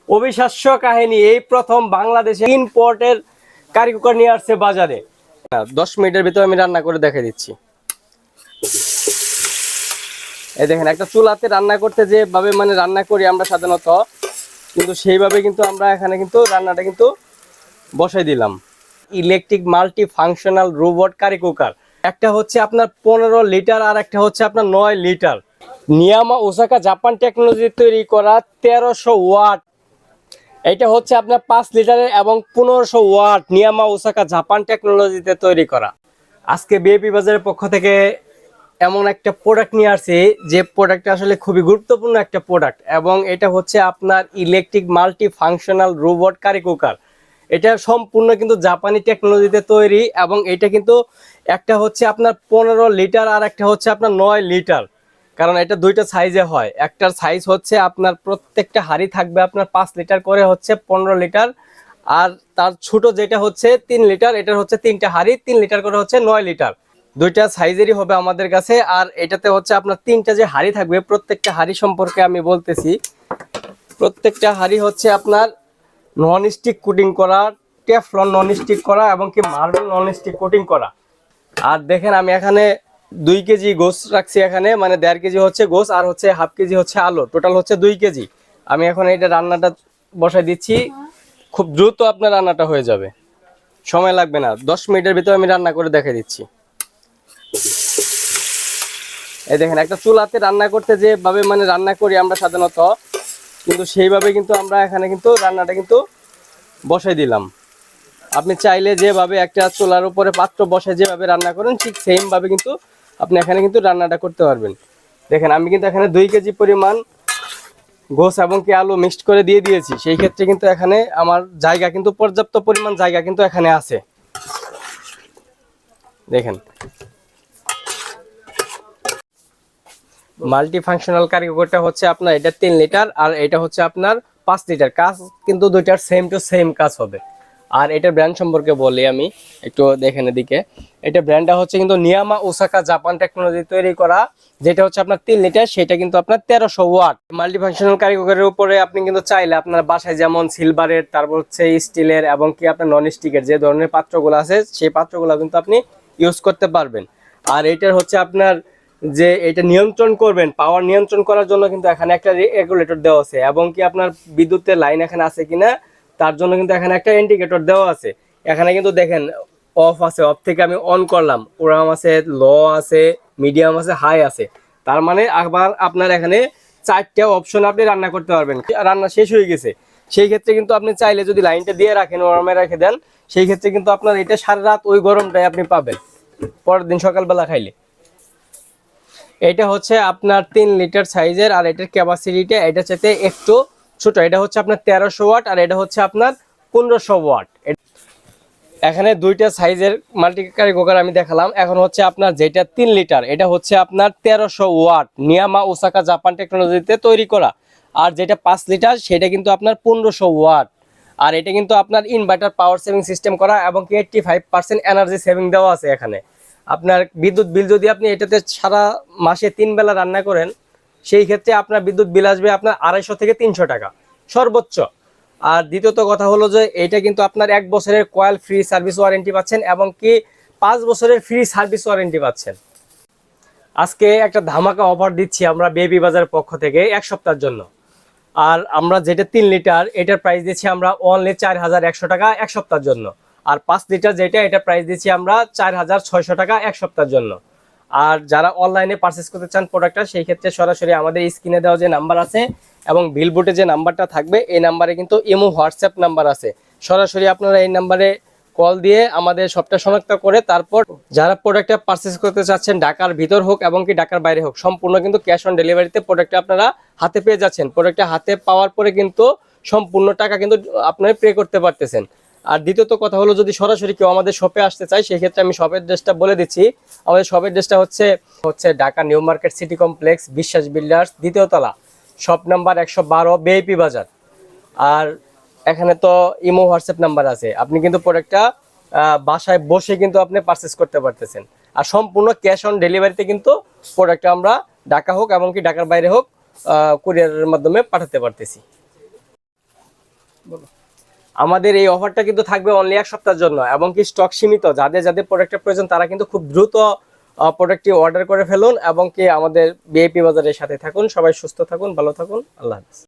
অবিশ্বাস্য কাহিনী, এই প্রথম বাংলাদেশে ইম্পোর্টের কারি কুকার নিয়ে আসছে বাজারে। 10 মিনিটের ভিতরে আমি রান্না করে দেখে দিচ্ছি। এই দেখেন, একটা চুলাতে রান্না করতে যেভাবে রান্না করি আমরা সাধারণত, কিন্তু সেইভাবে কিন্তু আমরা এখানে কিন্তু রান্নাটা কিন্তু বসাই দিলাম। Electric multi functional robot curry cooker, একটা হচ্ছে আপনার 15 লিটার আর একটা হচ্ছে আপনার 9 লিটার। নিয়ামা ওসাকা জাপান টেকনোলজি তৈরি করা 1300 ওয়াট। এটা হচ্ছে আপনার 5 লিটারের এবং 1500 ওয়াট নিয়ামা ওসাকা জাপান টেকনোলজিতে তৈরি করা। আজকে বিএপি বাজারের পক্ষ থেকে এমন একটা প্রোডাক্ট নিয়ে আসছি যে প্রোডাক্টটা আসলে খুবই গুরুত্বপূর্ণ একটা প্রোডাক্ট, এবং এটা হচ্ছে আপনার electric multi functional robot curry cooker. এটা সম্পূর্ণ কিন্তু জাপানি টেকনোলজিতে তৈরি, এবং এটা কিন্তু একটা হচ্ছে আপনার 15 লিটার আর একটা হচ্ছে আপনার 9 লিটার। কারণ এটা দুইটা সাইজে হয়। একটার সাইজ হচ্ছে আপনার প্রত্যেকটা হাঁড়ি থাকবে আপনার 5 লিটার করে হচ্ছে 15 লিটার, আর তার ছোট যেটা হচ্ছে 3 লিটার, এটার হচ্ছে 3টা হাঁড়ি 3 লিটার করে হচ্ছে 9 লিটার। দুইটা সাইজেরই হবে আমাদের কাছে। আর এটাতে হচ্ছে আপনার 3টা যে হাঁড়ি থাকবে, প্রত্যেকটা হাঁড়ি সম্পর্কে আমি বলতেছি। প্রত্যেকটা হাঁড়ি হচ্ছে আপনার নন স্টিক কোটিং করা, টেফলন নন স্টিক করা, এবং কি মার্বেল নন স্টিক কোটিং করা। আর দেখেন, আমি এখানে 2 কেজি গোস রাখছি, এখানে 1.5 কেজি হচ্ছে গোস আর হচ্ছে 1/2 কেজি হচ্ছে আলু, টোটাল হচ্ছে 2 কেজি। আমি এখন এটা রান্নাটা বসাই দিচ্ছি। খুব দ্রুত আপনার রান্নাটা হয়ে যাবে, সময় লাগবে না। 10 মিনিটের ভিতরে আমি রান্না করে দেখে দিচ্ছি। এই দেখেন, একটা চুলাতে রান্না করতে যেভাবে রান্না করি আমরা সাধারণত, কিন্তু সেইভাবে কিন্তু আমরা এখানে কিন্তু রান্নাটা কিন্তু বসাই দিলাম। আপনি চাইলে যেভাবে একটা চুলার উপরে পাত্র বসে যেভাবে রান্না করেন, ঠিক সেম ভাবে কিন্তু আপনি এখানে কিন্তু রান্নাটা করতে পারবেন। দেখেন, আমি কিন্তু এখানে 2 কেজি পরিমাণ গোস এবং কি আলু মিক্সড করে দিয়ে দিয়েছি। সেই ক্ষেত্রে কিন্তু এখানে আমার জায়গা কিন্তু পর্যাপ্ত পরিমাণ জায়গা কিন্তু এখানে আছে। দেখেন, মাল্টি ফাংশনাল কারি কুকারটা হচ্ছে আপনার এটা 3 লিটার আর এটা হচ্ছে আপনার 5 লিটার। কাজ কিন্তু দুইটার সেম টু সেম কাজ হবে। আর এটার ব্র্যান্ড সম্পর্কে বলি আমি একটু, দেখেন এদিকে। এটা ব্র্যান্ডটা হচ্ছে কিন্তু নিয়ামা ওসাকা জাপান টেকনোলজি তৈরি করা, যেটা হচ্ছে আপনার 3 লিটার, সেটা কিন্তু আপনার 1300 ওয়াট মাল্টি ফাংশনাল কারি কুকারের উপরে আপনি কিন্তু চাইলে আপনার বাসায় যেমন সিলভারের, তারপর হচ্ছে স্টিলের এবং কি আপনার নন স্টিকের যে ধরনের পাত্রগুলো আছে, সেই পাত্রগুলো কিন্তু আপনি ইউজ করতে পারবেন। আর এটার হচ্ছে আপনার যে এটা নিয়ন্ত্রণ করবেন, পাওয়ার নিয়ন্ত্রণ করার জন্য কিন্তু এখানে একটা রেগুলেটর দেওয়া আছে, এবং কি আপনার বিদ্যুতের লাইন এখানে আছে কিনা তার জন্য কিন্তু এখানে একটা ইন্ডিকেটর দেওয়া আছে। এখানে কিন্তু দেখেন অফ আছে, অফ থেকে আমি অন করলাম, ওরাম আছে, লো আছে, মিডিয়াম আছে, হাই আছে। তার মানে আবার আপনার এখানে 4টা অপশন আপনি রান্না করতে পারবেন। রান্না শেষ হয়ে গেছে, সেই ক্ষেত্রে কিন্তু আপনি চাইলে যদি লাইনটা দিয়ে রাখেন, ওরামে রেখে দেন, সেই ক্ষেত্রে কিন্তু আপনার এটা সারা রাত ওই গরমটাই আপনি পাবেন পরের দিন সকালবেলা খাইলে। এটা হচ্ছে আপনার 3 লিটার সাইজের, আর এটার ক্যাপাসিটিটা এটা চাইতে একটু ছোট। এটা হচ্ছে আপনার 1300 ওয়াট আর এটা হচ্ছে আপনার 1500 ওয়াট। এখানে দুইটা সাইজের মাল্টি কারি কুকার আমি দেখালাম। এখন হচ্ছে আপনার যেটা 3 লিটার, এটা হচ্ছে আপনার 1300 ওয়াট নিয়ামা ওসাকা জাপান টেকনোলজিতে তৈরি করা। আর যেটা 5 লিটার সেটা কিন্তু আপনার 1500 ওয়াট। আর এটা কিন্তু আপনার ইনভার্টার পাওয়ার সেভিং সিস্টেম করা, এবং 85% এনার্জি সেভিং দেওয়া আছে এখানে। আপনার বিদ্যুৎ বিল যদি আপনি এটাতে সারা মাসে 3 বেলা রান্না করেন, সেই ক্ষেত্রে আপনার বিদ্যুৎ বিল আসবে আপনার 250 থেকে 300 টাকা সর্বোচ্চ। আর দ্বিতীয়ত কথা হলো যে এটা কিন্তু আপনার 1 বছরের কয়েল ফ্রি সার্ভিস ওয়ারেন্টি পাচ্ছেন, এবং কি 5 বছরের ফ্রি সার্ভিস ওয়ারেন্টি পাচ্ছেন। আজকে একটা ধামাকা অফার দিচ্ছি আমরা বিএপি বাজারের পক্ষ থেকে 1 সপ্তাহের জন্য। আর আমরা যেটা 3 লিটার এটার প্রাইস দিচ্ছি আমরা অনলি 4100 টাকা 1 সপ্তাহের জন্য। আর 5 লিটার যেটা, এটা প্রাইস দিচ্ছি আমরা 4600 টাকা 1 সপ্তাহের জন্য। আর যারা অনলাইনে পারচেস করতে চান প্রোডাক্টটা, সেই ক্ষেত্রে সরাসরি আমাদের স্ক্রিনে দেওয়া যে নাম্বার আছে এবং বিলবোর্ডে যে নাম্বারটা থাকবে, এই নাম্বারে কিন্তু ইমো হোয়াটসঅ্যাপ নাম্বার আছে। সরাসরি আপনারা এই নাম্বারে কল দিয়ে আমাদের সবটা শনাক্ত করে তারপর যারা প্রোডাক্টটা পারচেস করতে চাচ্ছেন, ঢাকার ভিতর হোক এবং কি ঢাকার বাইরে হোক, সম্পূর্ণ কিন্তু ক্যাশ অন ডেলিভারিতে প্রোডাক্টটা আপনারা হাতে পেয়ে যাচ্ছেন। প্রোডাক্টটা হাতে পাওয়ার পরে কিন্তু সম্পূর্ণ টাকা কিন্তু আপনারা পে করতে পারতেছেন। আর দ্বিতীয়ত কথা হলো, যদি সরাসরি কেউ আমাদের শপে আসতে চায়, সেই ক্ষেত্রে আমি শপের ড্রেসটা বলে দিচ্ছি। আমাদের শপের ড্রেসটা হচ্ছে Dhaka new market city complex, বিশ্বাস বিল্ডার্স, 2য় তলা, শপ নাম্বার 112, বিআইপি বাজার। আর এখানে তো ইমো হোয়াটসঅ্যাপ নাম্বার আছে, আপনি কিন্তু প্রোডাক্টটা বাসায় বসে কিন্তু আপনি পারচেস করতে পারতেছেন। আর সম্পূর্ণ ক্যাশ অন ডেলিভারিতে কিন্তু প্রোডাক্টটা আমরা ঢাকা হোক এবং কি ঢাকার বাইরে হোক কুরিয়ারের মাধ্যমে পাঠাতে পারতেছি। আমাদের এই অফারটা কিন্তু থাকবে অনলি 1 সপ্তাহের জন্য এবং কি স্টক সীমিত। যাদের যাদের প্রোডাক্টের প্রয়োজন তারা কিন্তু খুব দ্রুত প্রোডাক্টটি অর্ডার করে ফেলুন এবং কি আমাদের বিআইপি বাজারের সাথে থাকুন। সবাই সুস্থ থাকুন, ভালো থাকুন, আল্লাহ হাফেজ।